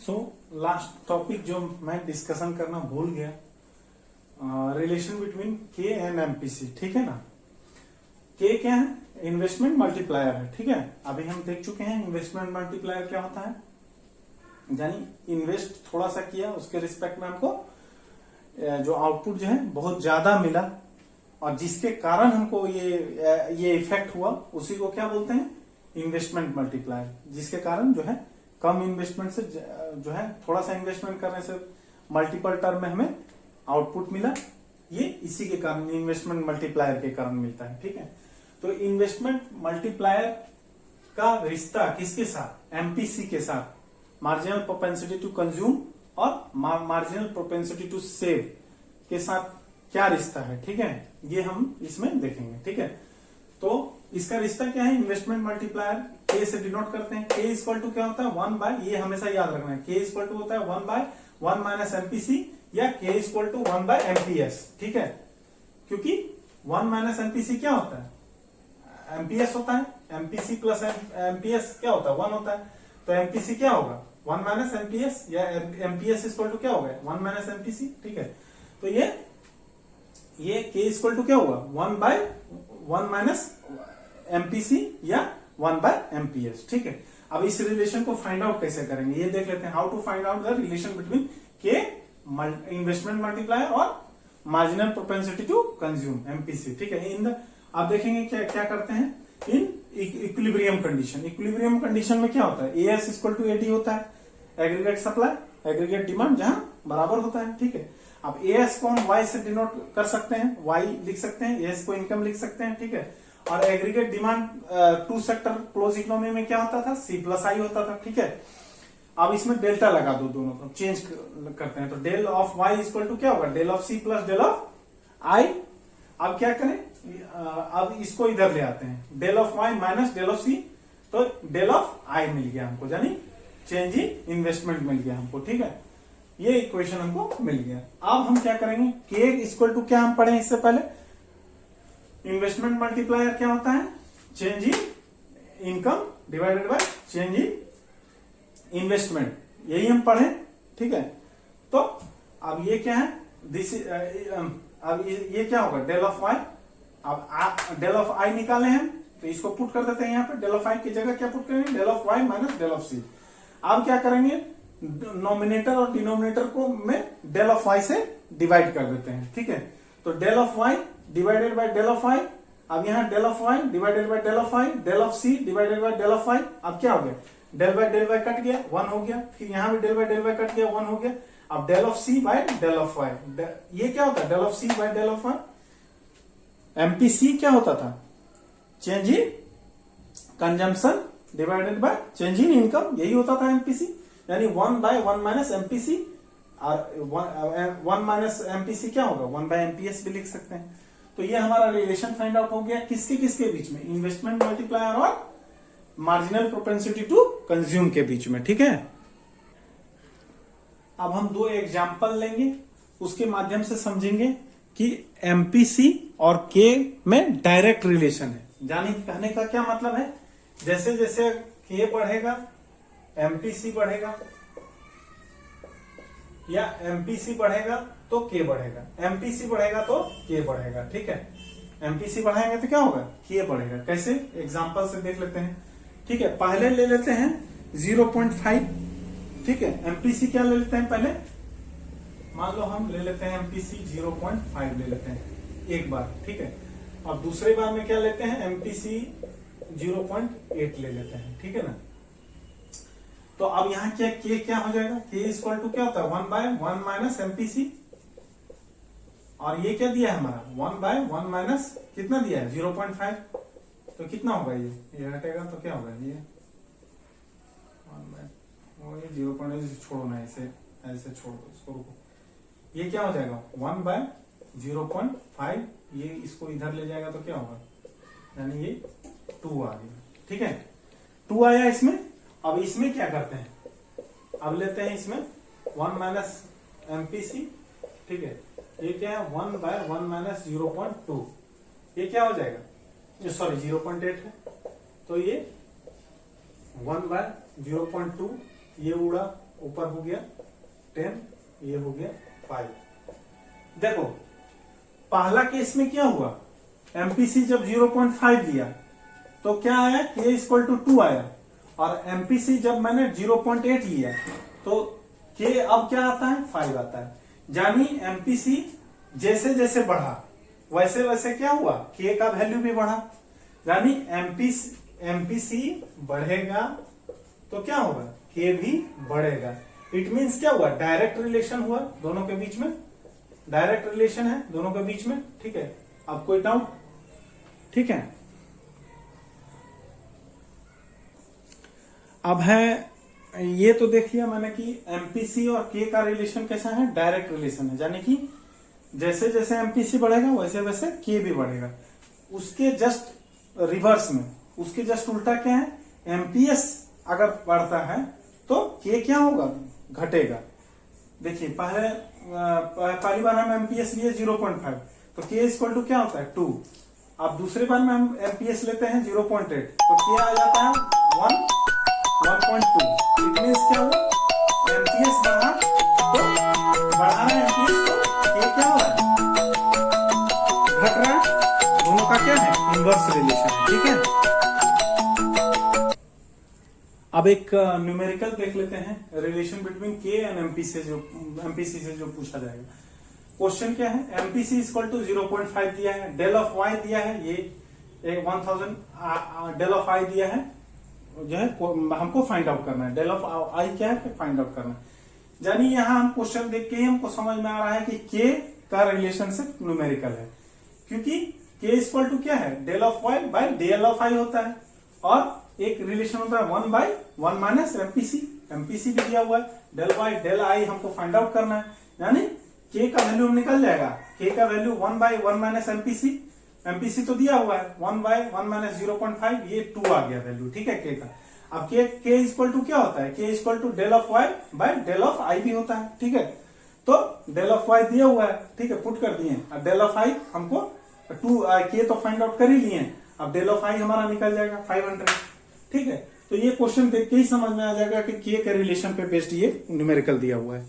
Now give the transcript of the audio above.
So last topic जो मैं discussion करना भूल गया, रिलेशन बिटवीन के एंड एमपीसी। ठीक है ना। के क्या है? इन्वेस्टमेंट मल्टीप्लायर है। ठीक है, अभी हम देख चुके हैं इन्वेस्टमेंट मल्टीप्लायर क्या होता है। यानी इन्वेस्ट थोड़ा सा किया, उसके रिस्पेक्ट में हमको जो आउटपुट जो है बहुत ज्यादा मिला, और जिसके कारण हमको ये इफेक्ट हुआ, उसी को क्या बोलते हैं? Investment multiplier. जिसके कारण जो है कम इन्वेस्टमेंट से जो है थोड़ा सा इन्वेस्टमेंट करने से मल्टीपल टर्म में हमें आउटपुट मिला, ये इसी के कारण इन्वेस्टमेंट मल्टीप्लायर के कारण मिलता है। ठीक है, तो इन्वेस्टमेंट मल्टीप्लायर का रिश्ता किसके साथ? एमपीसी के साथ, मार्जिनल प्रोपेंसिटी टू कंज्यूम और मार्जिनल प्रोपेंसिटी टू सेव के साथ क्या रिश्ता है। ठीक है, ये हम इसमें देखेंगे। ठीक है, तो इसका रिश्ता क्या है? इन्वेस्टमेंट मल्टीप्लायर के से डिनोट करते हैं। के इक्वल टू क्या होता है? 1 बाय, ये हमेशा याद रखना है, के इक्वल टू होता है 1 बाय 1 माइनस एमपीसी, या के इक्वल टू 1 बाय एमपीएस। ठीक है, क्योंकि 1 माइनस एमपीसी क्या होता है? एमपीएस होता है। एमपीसी प्लस एमपीएस क्या होता है? 1 होता है। तो एमपीसी क्या होगा? 1 माइनस एमपीएस, या एमपीएस इक्वल टू क्या होगा? 1 माइनस एमपीसी। ठीक है, तो ये के इक्वल टू क्या होगा? 1 बाय 1 माइनस एमपीसी या 1 बाय एमपीएस। ठीक है, अब इस रिलेशन को फाइंड आउट कैसे करेंगे ये देख लेते हैं। How to find out the relation between K investment multiplier और marginal propensity to consume MPC. ठीक है, इन आप देखेंगे क्या क्या करते हैं in equilibrium condition. Equilibrium condition में क्या होता है? एएस इक्वल टू एडी होता है, एग्रीगेट सप्लाई एग्रीगेट डिमांड जहां बराबर होता है। ठीक है, अब एएस को हम वाई से डिनोट कर सकते हैं, वाई लिख सकते हैं, एएस को इनकम लिख सकते हैं। ठीक है, और aggregate demand two sector close economy में क्या होता था? सी प्लस आई होता था। ठीक है, अब इसमें डेल्टा लगा दो, दोनों को चेंज करते हैं, तो del of Y equal to क्या होगा? Del of C plus del of I. अब क्या करें? अब इसको इधर ले आते हैं, del of Y minus del of C, तो डेल ऑफ आई मिल गया हमको, यानी चेंज इन इन्वेस्टमेंट मिल गया हमको। ठीक है, ये इक्वेशन हमको मिल गया। अब हम क्या करेंगे? के इक्वल टू क्या हम पढ़े इससे पहले? इन्वेस्टमेंट मल्टीप्लायर क्या होता है? Change in income divided by change in investment, यही हम पढ़े। ठीक है, तो अब ये क्या है? दिस अब ये क्या होगा? Del of Y. अब डेल ऑफ आई निकाले हैं, तो इसको पुट कर देते हैं यहाँ पे। डेल ऑफ आई की जगह क्या पुट करेंगे? Del of Y minus del of C. अब क्या करेंगे? नॉमिनेटर और डिनोमिनेटर को में डेल ऑफ वाई से डिवाइड कर देते हैं। ठीक है, तो del of Y divided by del of I. अब यहाँ del of Y divided by del of I, del of C divided by del of I. अब क्या हो गया? डेल बाय कट गया, 1 हो गया। फिर यहाँ भी डेल बाय कट गया, 1 हो गया। अब del of C by del of Y, ये क्या होता है? Del of C by del of Y. MPC क्या होता था? Change in consumption divided by change in income, यही होता था एमपीसी। यानी 1 बाय 1 माइनस एमपीसी, और 1 माइनस एमपीसी क्या होगा? 1 बाय एमपीएस भी लिख सकते हैं। तो ये हमारा रिलेशन फाइंड आउट हो गया किसके किसके बीच में? इन्वेस्टमेंट मल्टीप्लायर और मार्जिनल प्रोपेंसिटी टू कंज्यूम के बीच में। ठीक है, अब हम 2 एग्जाम्पल लेंगे, उसके माध्यम से समझेंगे कि एमपीसी और के में डायरेक्ट रिलेशन है। यानी कहने का क्या मतलब है? जैसे जैसे के बढ़ेगा एमपीसी बढ़ेगा, या एमपीसी बढ़ेगा तो के बढ़ेगा, एमपीसी बढ़ेगा तो के बढ़ेगा। ठीक है, एमपीसी बढ़ाएंगे तो क्या होगा? के बढ़ेगा। कैसे? एग्जांपल से देख लेते हैं। ठीक है, पहले ले लेते हैं 0.5। ठीक है, एमपीसी क्या ले लेते हैं पहले? मान लो हम ले लेते हैं एमपीसी 0.5 ले लेते हैं एक बार। ठीक है, और दूसरे बार में क्या लेते हैं? एमपीसी 0.8 ले लेते हैं। ठीक है ना, तो अब यहाँ क्या के क्या हो जाएगा? के इक्वल टू क्या होता है? 1 बाय 1 माइनस एमपीसी, और ये क्या दिया है हमारा? 1 बाय 1 माइनस कितना दिया है? 0.5। तो कितना होगा? ये हटेगा तो क्या होगा? ये 0.5 छोड़ो ना, ऐसे छोड़ दो इसको, रुको। ये क्या हो जाएगा? 1 बाय 0.5, ये इसको इधर ले जाएगा तो क्या होगा? यानी ये 2 आ गया। ठीक है, 2 आया इसमें। अब इसमें क्या करते हैं? अब लेते हैं इसमें 1 माइनस एमपीसी। ठीक है, ये क्या है? 1 बाय 1 माइनस 0.2, ये क्या हो जाएगा? सॉरी 0.8 है, तो ये 1 बाय 0.2, ये उड़ा ऊपर हो गया 10, ये हो गया 5। देखो पहला केस में क्या हुआ, एमपीसी जब 0.5 लिया तो क्या आया, k इक्वल टू 2 आया, और एमपीसी जब मैंने 0.8 लिया तो k अब क्या आता है, 5 आता है। यानी एमपीसी जैसे जैसे बढ़ा वैसे वैसे क्या हुआ, k का वैल्यू भी बढ़ा। यानी एमपीसी बढ़ेगा तो क्या होगा, k भी बढ़ेगा। इट मीन्स क्या हुआ, डायरेक्ट रिलेशन हुआ दोनों के बीच में, डायरेक्ट रिलेशन है दोनों के बीच में। ठीक है, अब कोई डाउट? ठीक है, अब है ये तो देख लिया मैंने कि एमपीसी और के का रिलेशन कैसा है, डायरेक्ट रिलेशन है। यानी कि जैसे जैसे एमपीसी बढ़ेगा वैसे वैसे के भी बढ़ेगा। उसके जस्ट रिवर्स में, उसके जस्ट उल्टा क्या है, एमपीएस अगर बढ़ता है तो के क्या होगा, घटेगा। देखिए पहली बार हम एमपीएस लिए 0.5 तो के इक्वल टू क्या होता है 2। अब दूसरी बार में हम एमपीएस लेते हैं 0.8 तो के आ जाता है 1.2। इट मीन्स क्या हुआ, एमपीएस बढ़ा तो बढ़ा रहा है एमपीएस तो ये क्या हो रहा है, घट रहा है। दोनों का क्या है, इनवर्स रिलेशन है। ठीक है, अब एक न्यूमेरिकल देख लेते हैं, रिलेशन बिटवीन के एंड एमपीसी से जो पूछा जाएगा। क्वेश्चन क्या है, एमपीसी इक्वल टू 0.5 दिया है, डेल ऑफ वाई दिया है, ये 1000 डेल ऑफ आई दिया है, जो है हमको फाइंड आउट करना है। डेल ऑफ आई क्या है, फाइंड आउट करना है। यानी यहाँ हम क्वेश्चन देख के ही हमको समझ में आ रहा है कि के का रिलेशनशिप न्यूमेरिकल है, क्योंकि के इक्वल टू क्या है, del of Y by del of I होता है, और एक रिलेशन होता है 1/1 माइनस एमपीसी, एमपीसी भी दिया हुआ है, डेल वाई डेल आई हमको फाइंड आउट करना है। यानी के का वैल्यू निकल जाएगा, के का वैल्यू 1/1 माइनस एमपीसी, एमपीसी तो दिया हुआ है 1/1 माइनस 0.5, ये 2 आ गया वैल्यू। ठीक है, के का। अब के इक्वल टू क्या होता है, के equal to del of Y by del of I भी होता है। ठीक है, तो डेल ऑफ वाई दिया हुआ है, ठीक है, पुट कर दिए। अब डेल ऑफ आई हमको 2 के तो फाइंड आउट कर ही लिए, अब डेल ऑफ आई हमारा निकल जाएगा 500। ठीक है, तो ये क्वेश्चन देख के ही समझ में आ जाएगा कि के रिलेशन पे बेस्ड ये न्यूमेरिकल दिया हुआ है।